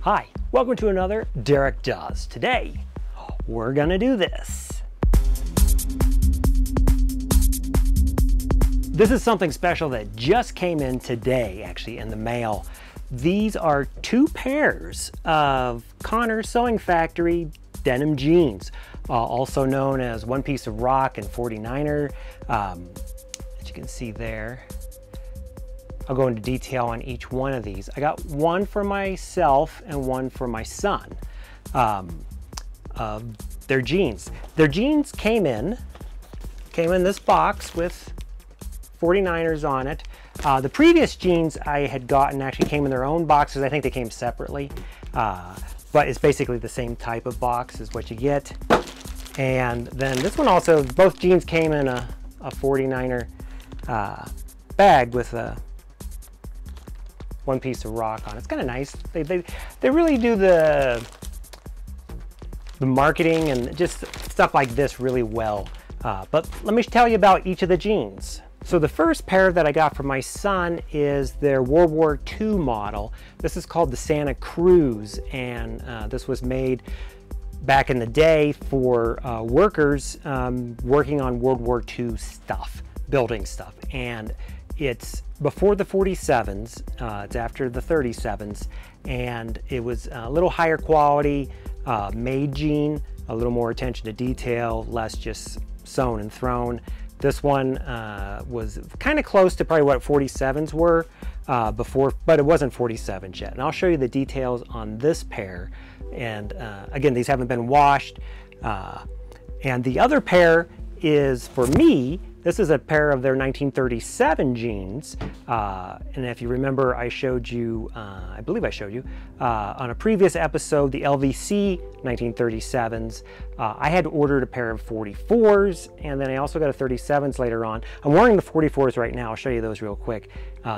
Hi, welcome to another Derek Does. Today, we're gonna do this. This is something special that just came in today, actually, in the mail. These are two pairs of Connors Sewing Factory denim jeans, also known as One Piece of Rock and 49er, as you can see there. I'll go into detail on each one of these. I got one for myself and one for my son. Their jeans. Their jeans came in this box with 49ers on it. The previous jeans I had gotten actually came in their own boxes. I think they came separately, but it's basically the same type of box is what you get. And then this one also, both jeans came in a 49er bag with a One Piece of Rock on. It's kind of nice. They really do the marketing and just stuff like this really well. But let me tell you about each of the jeans. So the first pair that I got for my son is their World War II model. This is called the Santa Cruz, and this was made back in the day for workers working on World War II stuff, building stuff. And it's before the 47s, it's after the 37s, and it was a little higher quality, made jean, a little more attention to detail, less just sewn and thrown. This one was kind of close to probably what 47s were before, but it wasn't 47s yet. And I'll show you the details on this pair. And again, these haven't been washed. And the other pair is for me. This is a pair of their 1937 jeans. And if you remember, I showed you, I believe I showed you, on a previous episode, the LVC 1937s. I had ordered a pair of 44s, and then I also got a 37s later on. I'm wearing the 44s right now. I'll show you those real quick.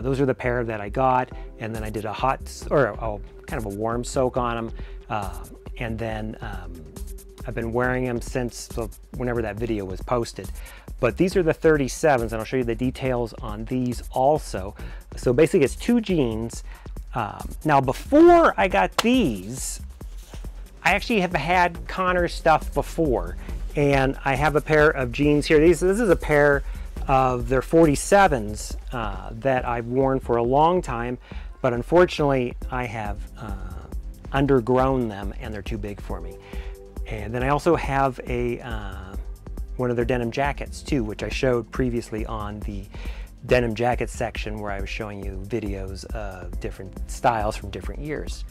Those are the pair that I got, and then I did a hot, or kind of a warm soak on them. And then I've been wearing them since whenever that video was posted. But these are the 37s, and I'll show you the details on these also. So basically it's two jeans. Now before I got these, I actually have had Connors stuff before, and I have a pair of jeans here. This is a pair of their 47s that I've worn for a long time, but unfortunately I have undergrown them and they're too big for me. And then I also have one of their denim jackets too, which I showed previously on the denim jacket section where I was showing you videos of different styles from different years.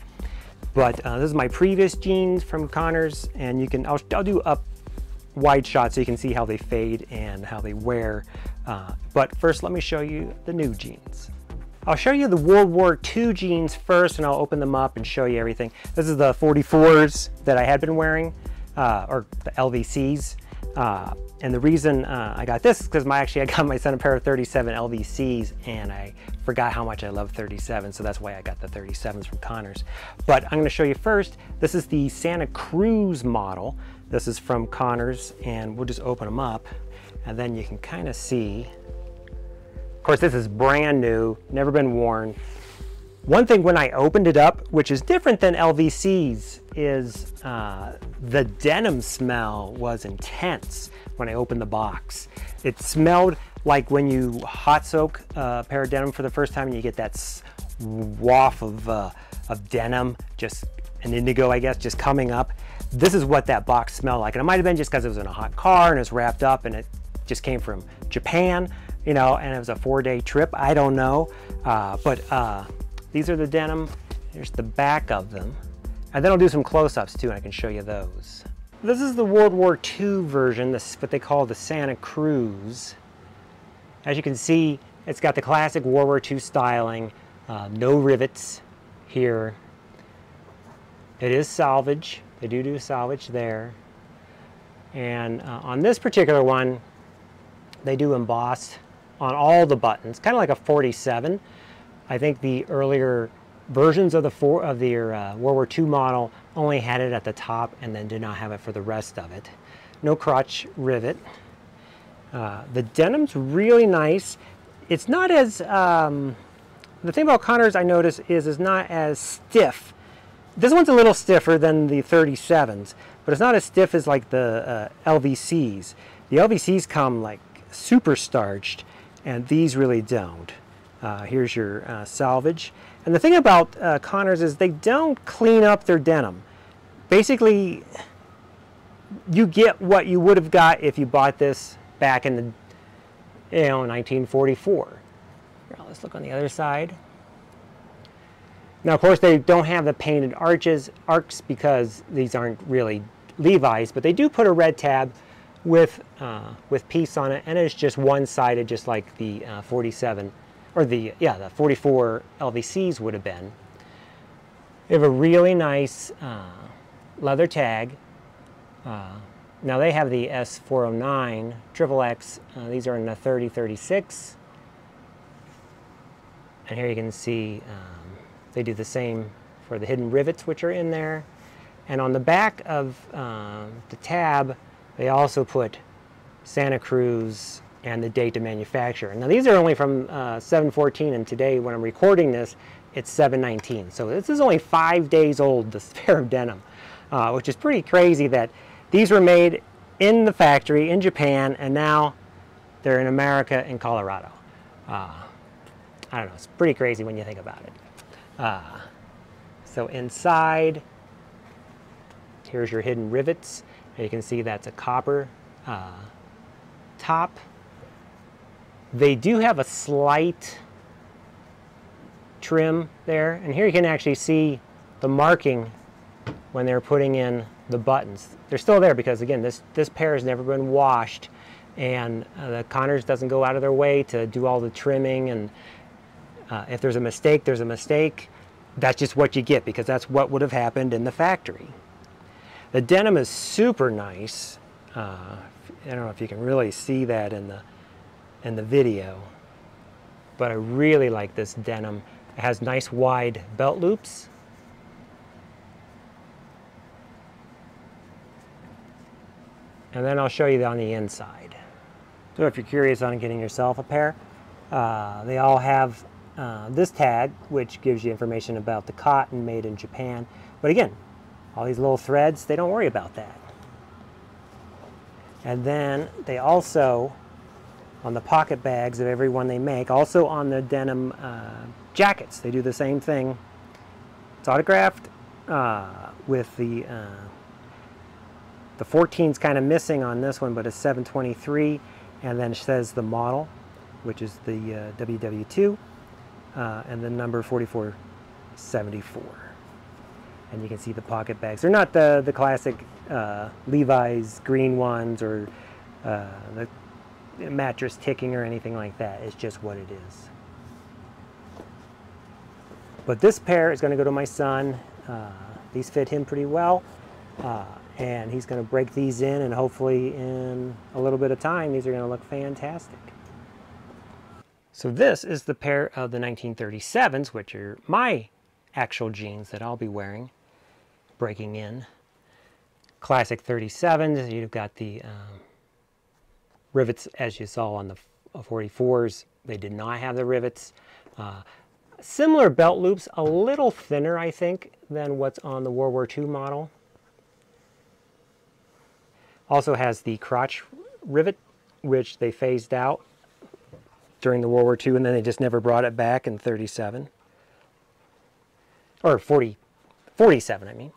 But this is my previous jeans from Connors, and you can, I'll do up wide shots so you can see how they fade and how they wear. But first, let me show you the new jeans. I'll show you the World War II jeans first, and I'll open them up and show you everything. This is the 44s that I had been wearing, or the LVCs. And the reason I got this is because I got my son a pair of 37 LVCs, and I forgot how much I love 37, so that's why I got the 37s from Connors. But I'm going to show you first, this is the Santa Cruz model. This is from Connors, and we'll just open them up, and then you can kind of see. Of course, this is brand new, never been worn. One thing when I opened it up, which is different than LVCs, is the denim smell was intense when I opened the box. It smelled like when you hot soak a pair of denim for the first time and you get that waft of denim, just an indigo, I guess, just coming up. This is what that box smelled like. And it might have been just because it was in a hot car and it was wrapped up and it just came from Japan, you know, and it was a 4-day trip. I don't know. These are the denim. Here's the back of them. And then I'll do some close-ups too, and I can show you those. This is the World War II version. This is what they call the Santa Cruz. As you can see, it's got the classic World War II styling. No rivets here. It is salvage. They do salvage there. And on this particular one, they do embossed on all the buttons, kind of like a 47. I think the earlier versions of the World War II model only had it at the top and then did not have it for the rest of it. No crotch rivet. The denim's really nice. It's not as, the thing about Connors I noticed is it's not as stiff This one's a little stiffer than the 37s, but it's not as stiff as like the LVCs. The LVCs come like super starched, and these really don't. Here's your salvage. And the thing about Connors is they don't clean up their denim. Basically, you get what you would have got if you bought this back in the 1944. Now let's look on the other side. Now, of course, they don't have the painted arcs because these aren't really Levi's, but they do put a red tab with Piece on it, and it's just one-sided, just like the 47 or the 44 LVCs would have been. They have a really nice leather tag. Now they have the S409 XXX. These are in the 30-36, and here you can see they do the same for the hidden rivets which are in there. And on the back of the tab, they also put Santa Cruz and the date to manufacture. Now these are only from 7/14, and today when I'm recording this, it's 7/19. So this is only 5 days old, this pair of denim, which is pretty crazy that these were made in the factory in Japan, and now they're in America in Colorado. I don't know, it's pretty crazy when you think about it. So inside, here's your hidden rivets. And you can see that's a copper top. They do have a slight trim there, and here you can actually see the marking when they're putting in the buttons. They're still there because, again, this pair has never been washed, and the Connors doesn't go out of their way to do all the trimming, and if there's a mistake, there's a mistake. That's just what you get because that's what would have happened in the factory. The denim is super nice. I don't know if you can really see that in the video, but I really like this denim. It has nice wide belt loops. And then I'll show you on the inside. So if you're curious on getting yourself a pair, they all have this tag, which gives you information about the cotton made in Japan. But again, all these little threads, they don't worry about that. And then they also, on the pocket bags of every one they make, also on the denim jackets, they do the same thing. It's autographed with the 14's kind of missing on this one, but it's 723, and then it says the model, which is the WW2, and the number 4474. And you can see the pocket bags. They're not the classic Levi's green ones or the mattress ticking or anything like that. It's just what it is. But this pair is going to go to my son. These fit him pretty well. And he's going to break these in, and hopefully in a little bit of time, these are going to look fantastic. So this is the pair of the 1937s, which are my actual jeans that I'll be wearing, breaking in. Classic 37s, you've got the rivets as you saw on the 44s. They did not have the rivets. Similar belt loops, a little thinner, I think, than what's on the World War II model. Also has the crotch rivet, which they phased out during the World War II, and then they just never brought it back in 37. Or 47, I mean.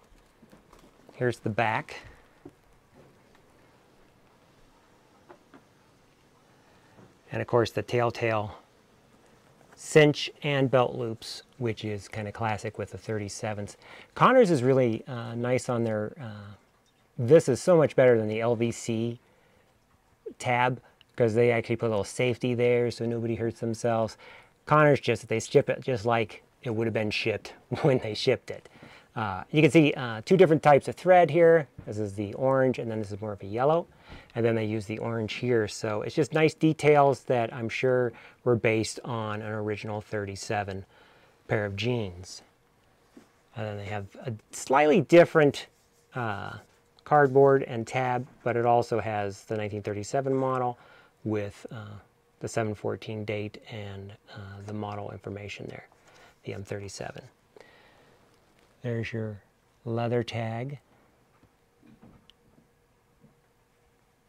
Here's the back. And of course the telltale cinch and belt loops, which is kind of classic with the 37s. Connors is really nice on their, this is so much better than the LVC tab because they actually put a little safety there so nobody hurts themselves. Connors they ship it just like it would have been shipped when they shipped it. You can see two different types of thread here. This is the orange, and then this is more of a yellow. And then they use the orange here. So it's just nice details that I'm sure were based on an original 37 pair of jeans. And then they have a slightly different cardboard and tab, but it also has the 1937 model with the 7/14 date and the model information there, the M37. There's your leather tag.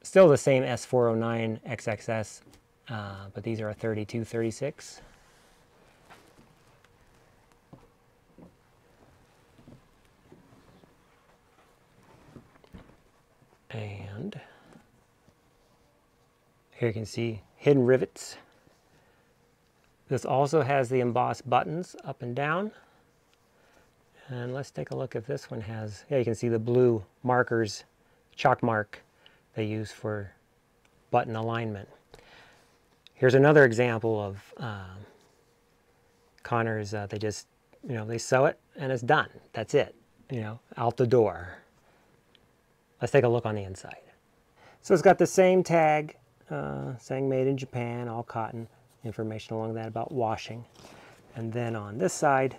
Still the same S409 XXS, but these are a 32-36. And here you can see hidden rivets. This also has the embossed buttons up and down. And let's take a look if this one has, yeah, you can see the blue markers, chalk mark they use for button alignment. Here's another example of Connor's, they just, you know, they sew it and it's done. That's it, you know, out the door. Let's take a look on the inside. So it's got the same tag, saying made in Japan, all cotton, information along that about washing. And then on this side,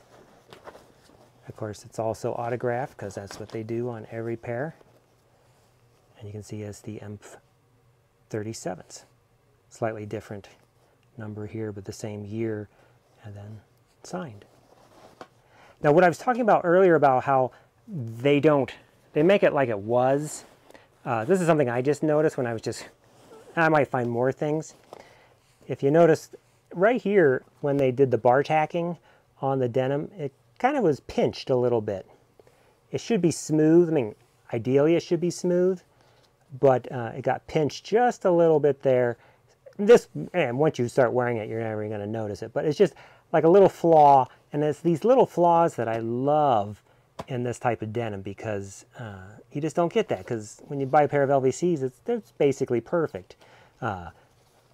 of course, it's also autographed because that's what they do on every pair. And you can see it's the M37s. Slightly different number here, but the same year, and then signed. Now, what I was talking about earlier about how they make it like it was. This is something I just noticed when I might find more things. If you notice right here, when they did the bar tacking on the denim, it kind of was pinched a little bit. It should be smooth. I mean, ideally it should be smooth, but it got pinched just a little bit there. And once you start wearing it, you're never going to notice it, but it's just like a little flaw, and it's these little flaws that I love in this type of denim, because you just don't get that, because when you buy a pair of LVCs, it's basically perfect. I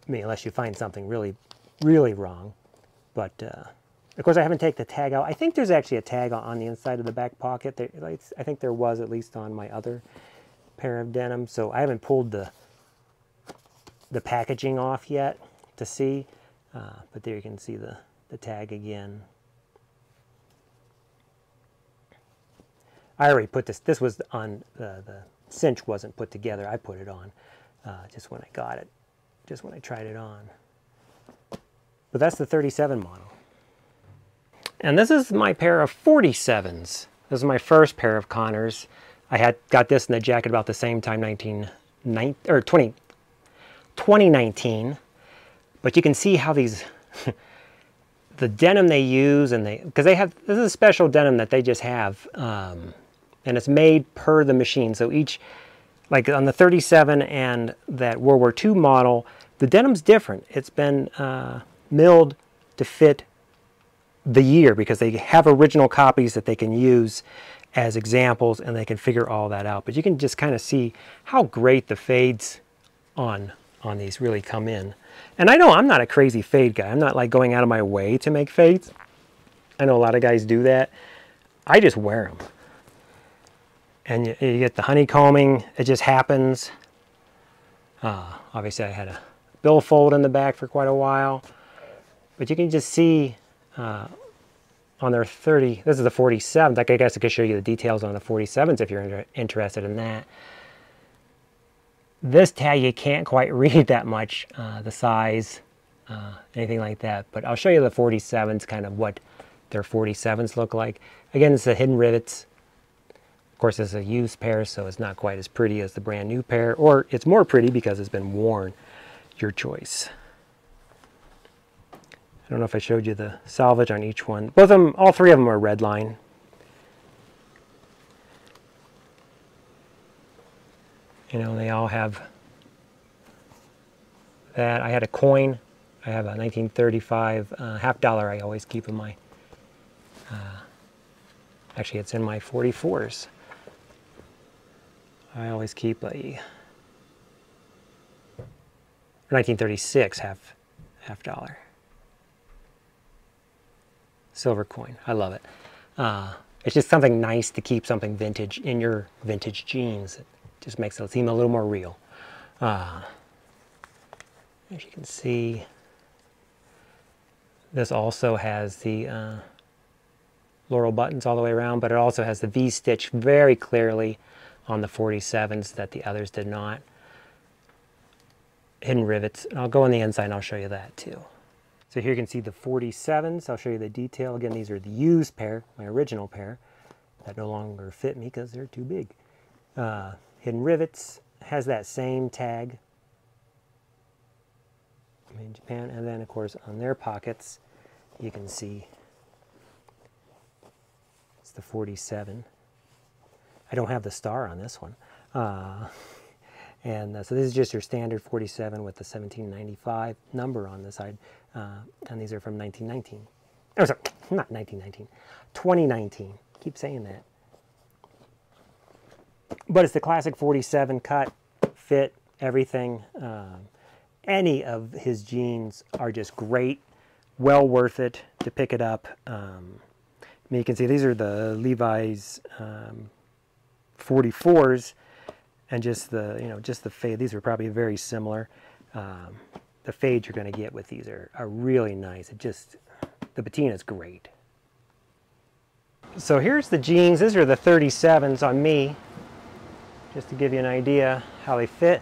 mean, unless you find something really, really wrong. But of course, I haven't taken the tag out. I think there's actually a tag on the inside of the back pocket. I think there was, at least on my other pair of denim. So I haven't pulled the packaging off yet to see. But there you can see the tag again. I already put this was on, the cinch wasn't put together. I put it on just when I got it, just when I tried it on. But that's the 37 model. And this is my pair of 47s. This is my first pair of Connors. I got this in the jacket about the same time, 2019. But you can see how these, the denim they use, and because this is a special denim that they just have. And it's made per the machine. So each, like on the 37 and that World War II model, the denim's different. It's been milled to fit the year, because they have original copies that they can use as examples, and they can figure all that out. But you can just kind of see how great the fades on these really come in. And I know I'm not a crazy fade guy. I'm not like going out of my way to make fades. I know a lot of guys do that. I just wear them. And you get the honeycombing, it just happens. Obviously I had a billfold in the back for quite a while. But you can just see on their 30, this is the 47th, I guess I could show you the details on the 47s if you're interested in that. This tag you can't quite read that much, the size, anything like that. But I'll show you the 47s, kind of what their 47s look like. Again, it's the hidden rivets. Of course, it's a used pair, so it's not quite as pretty as the brand new pair, or it's more pretty because it's been worn. Your choice. I don't know if I showed you the salvage on each one. Both of them, all three of them are red line. You know, they all have that. I had a coin. I have a 1935 half dollar I always keep in my, actually it's in my 44s. I always keep a 1936 half dollar. Silver coin. I love it. It's just something nice to keep something vintage in your vintage jeans. It just makes it seem a little more real. As you can see, this also has the laurel buttons all the way around, but it also has the V-stitch very clearly on the 47s that the others did not. Hidden rivets. And I'll go on the inside and I'll show you that too. So here you can see the 47s. I'll show you the detail. Again, these are the used pair, my original pair. that no longer fit me because they're too big. Hidden rivets, has that same tag, made in Japan, and then of course on their pockets you can see it's the 47. I don't have the star on this one. So this is just your standard 47 with the 1795 number on the side, and these are from 1919. Oh, sorry, not 1919, 2019. Keep saying that. But it's the classic 47 cut, fit, everything. Any of his jeans are just great, well worth it to pick it up. I mean, you can see these are the Levi's 44s, and just the fade. These are probably very similar. The fades you're going to get with these are really nice. The patina is great. So here's the jeans. These are the 37s on me, just to give you an idea how they fit.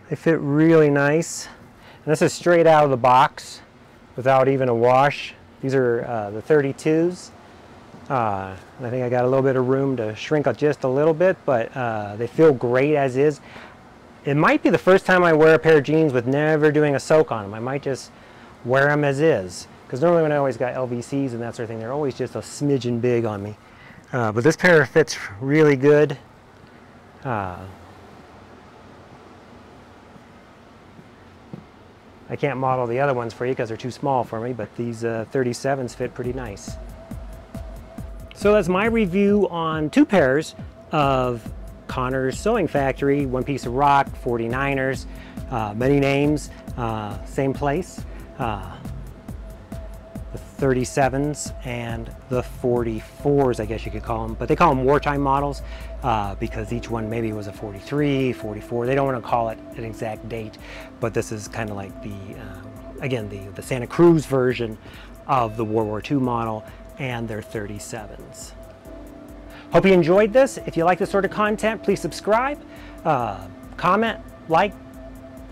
They fit really nice. And this is straight out of the box without even a wash. These are the 32s. And I think I got a little bit of room to shrink up just a little bit, but they feel great as is. It might be the first time I wear a pair of jeans with never doing a soak on them. I might just wear them as is. Because normally when I always got LVCs and that sort of thing, they're always just a smidgen big on me. But this pair fits really good. I can't model the other ones for you because they're too small for me, but these 37s fit pretty nice. So that's my review on two pairs of Connor's Sewing Factory, One Piece of Rock, 49ers, many names, same place. The 37s and the 44s, I guess you could call them, but they call them wartime models because each one maybe was a 43, 44. They don't want to call it an exact date, but this is kind of like the, again, the Santa Cruz version of the World War II model and their 37s. Hope you enjoyed this. If you like this sort of content, please subscribe, comment, like,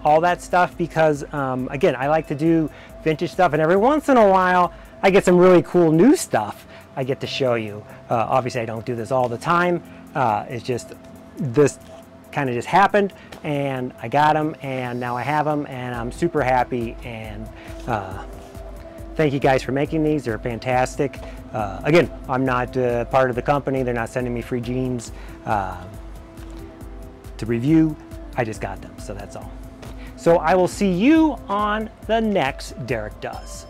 all that stuff, because again, I like to do vintage stuff, and every once in a while I get some really cool new stuff I get to show you. Obviously I don't do this all the time. It's just this kind of just happened and I got them, and now I have them and I'm super happy, and thank you guys for making these. They're fantastic. Again, I'm not part of the company. They're not sending me free jeans to review. I just got them, so that's all. So I will see you on the next Derek Does.